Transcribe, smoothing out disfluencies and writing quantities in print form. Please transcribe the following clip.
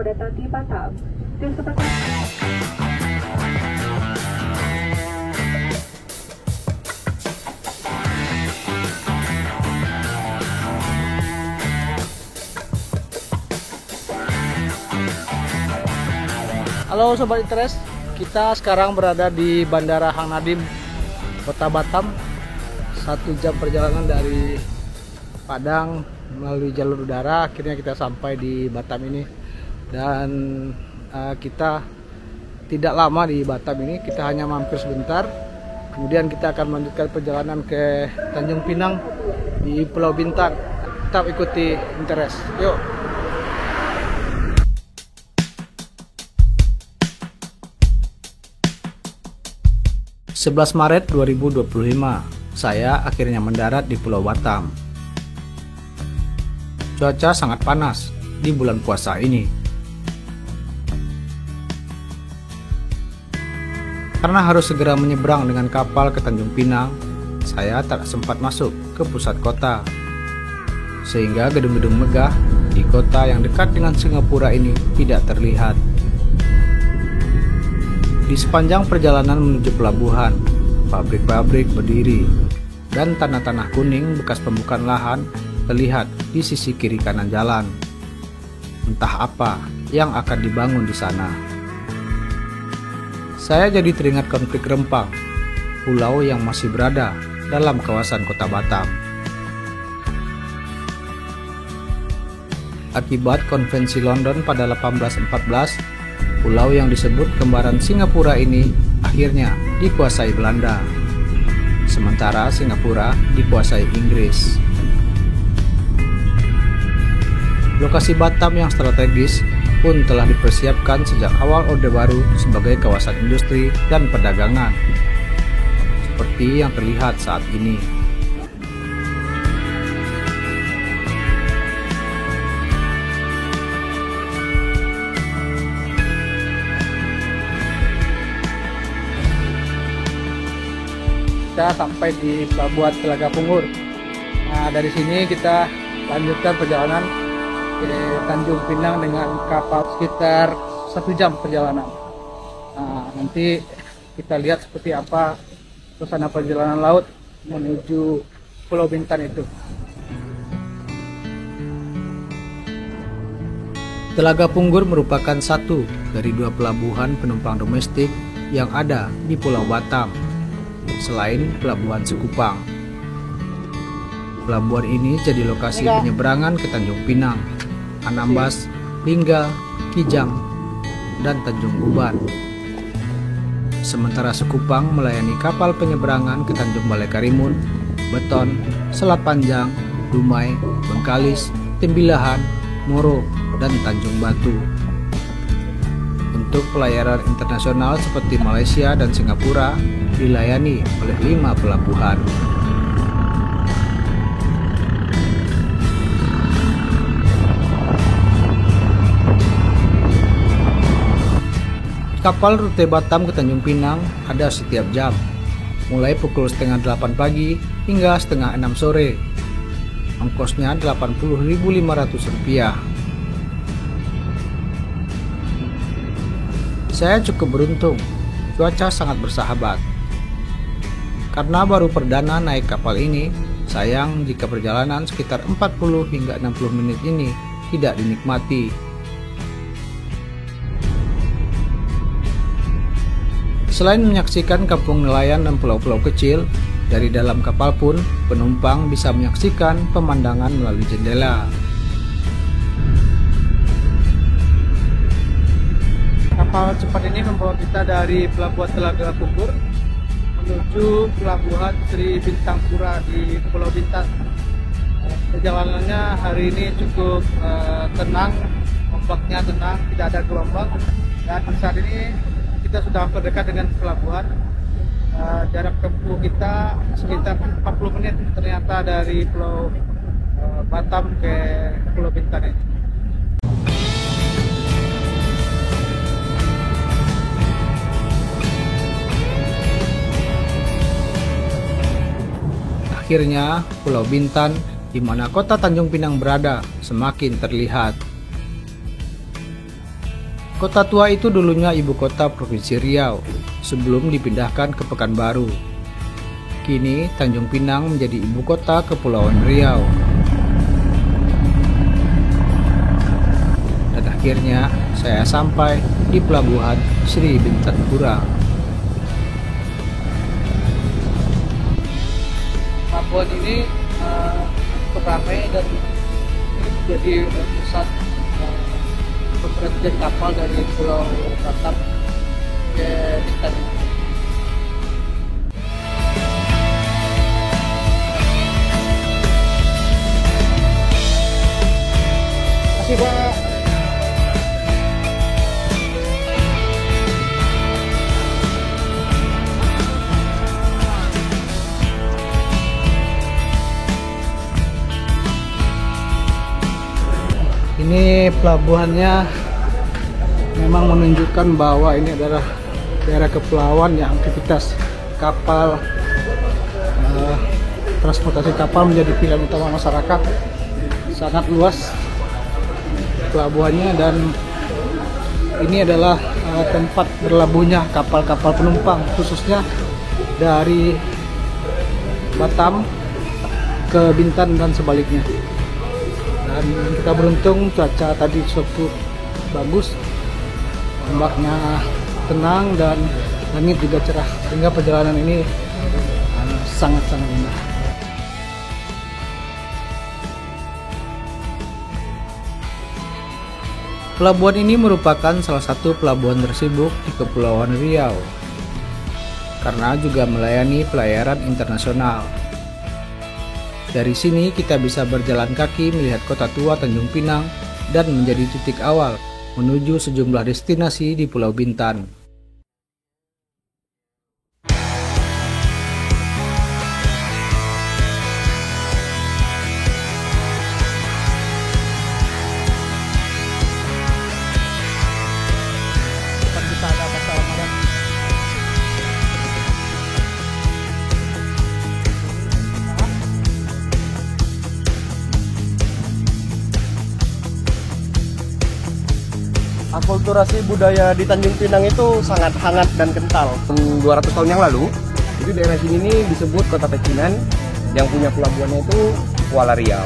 mendatangi Batam. Disebutkan Halo Sobat Interest, kita sekarang berada di Bandara Hang Nadiem, Kota Batam. 1 jam perjalanan dari Padang melalui jalur udara. Akhirnya kita sampai di Batam ini. Dan kita tidak lama di Batam ini, kita hanya mampir sebentar. Kemudian kita akan melanjutkan perjalanan ke Tanjung Pinang di Pulau Bintan. Tetap ikuti Interest, yuk! 11 Maret 2025, saya akhirnya mendarat di Pulau Batam. Cuaca sangat panas di bulan puasa ini. Karena harus segera menyeberang dengan kapal ke Tanjung Pinang, saya tak sempat masuk ke pusat kota. Sehingga gedung-gedung megah di kota yang dekat dengan Singapura ini tidak terlihat. Di sepanjang perjalanan menuju pelabuhan, pabrik-pabrik berdiri, dan tanah-tanah kuning bekas pembukaan lahan terlihat di sisi kiri kanan jalan. Entah apa yang akan dibangun di sana. Saya jadi teringat konflik Rempang, pulau yang masih berada dalam kawasan kota Batam. Akibat konvensi London pada 1814, pulau yang disebut kembaran Singapura ini akhirnya dikuasai Belanda, sementara Singapura dikuasai Inggris. Lokasi Batam yang strategis pun telah dipersiapkan sejak awal Orde Baru sebagai kawasan industri dan perdagangan, seperti yang terlihat saat ini. Kita sampai di Pelabuhan Telaga Pungur. Nah, dari sini kita lanjutkan perjalanan ke Tanjung Pinang dengan kapal sekitar 1 jam perjalanan. Nah, nanti kita lihat seperti apa suasana perjalanan laut menuju Pulau Bintan itu. Telaga Pungur merupakan satu dari 2 pelabuhan penumpang domestik yang ada di Pulau Batam, selain Pelabuhan Sekupang. Pelabuhan ini jadi lokasi penyeberangan ke Tanjung Pinang, Anambas, Lingga, Kijang, dan Tanjung Uban. Sementara Sekupang melayani kapal penyeberangan ke Tanjung Balai Karimun, Beton, Selat Panjang, Dumai, Bengkalis, Tembilahan, Moro, dan Tanjung Batu. Untuk pelayaran internasional seperti Malaysia dan Singapura dilayani oleh 5 pelabuhan. Kapal rute Batam ke Tanjung Pinang ada setiap jam, mulai pukul setengah 8 pagi hingga setengah 6 sore. Ongkosnya Rp80.500. Saya cukup beruntung, cuaca sangat bersahabat. Karena baru perdana naik kapal ini, sayang jika perjalanan sekitar 40 hingga 60 menit ini tidak dinikmati. Selain menyaksikan kampung nelayan dan pulau-pulau kecil, dari dalam kapal pun penumpang bisa menyaksikan pemandangan melalui jendela. Kapal cepat ini membawa kita dari Pelabuhan Telaga Pungur menuju Pelabuhan Sri Bintang Pura di Pulau Bintan. Perjalanannya hari ini cukup tenang, ombaknya tenang, tidak ada gelombang. Dan saat ini kita sudah terdekat dengan pelabuhan. Jarak tempuh kita sekitar 40 menit ternyata dari Pulau Batam ke Pulau Bintan ini. Akhirnya Pulau Bintan, di mana kota Tanjung Pinang berada, semakin terlihat. Kota tua itu dulunya ibu kota Provinsi Riau sebelum dipindahkan ke Pekanbaru. Kini Tanjung Pinang menjadi ibu kota Kepulauan Riau. Dan akhirnya saya sampai di Pelabuhan Sri Bintangpura. Pelabuhan ini ramai dan jadi pusat pemberhentian kapal dari Pulau Batam ke Bintan. Terima kasih, Pak. Ini pelabuhannya memang menunjukkan bahwa ini adalah daerah kepulauan yang aktivitas kapal, transportasi kapal menjadi pilihan utama masyarakat. Sangat luas pelabuhannya dan ini adalah tempat berlabuhnya kapal-kapal penumpang khususnya dari Batam ke Bintan dan sebaliknya. Dan kita beruntung cuaca tadi cukup bagus, ombaknya tenang dan langit juga cerah sehingga perjalanan ini sangat-sangat indah. Pelabuhan ini merupakan salah satu pelabuhan tersibuk di Kepulauan Riau karena juga melayani pelayaran internasional. Dari sini kita bisa berjalan kaki melihat kota tua Tanjung Pinang dan menjadi titik awal menuju sejumlah destinasi di Pulau Bintan. Depan kita ada pasar Madak. Akulturasi budaya di Tanjung Pinang itu sangat hangat dan kental. 200 tahun yang lalu, itu daerah sini ini disebut Kota Pecinan, yang punya pelabuhannya itu Kuala Riau.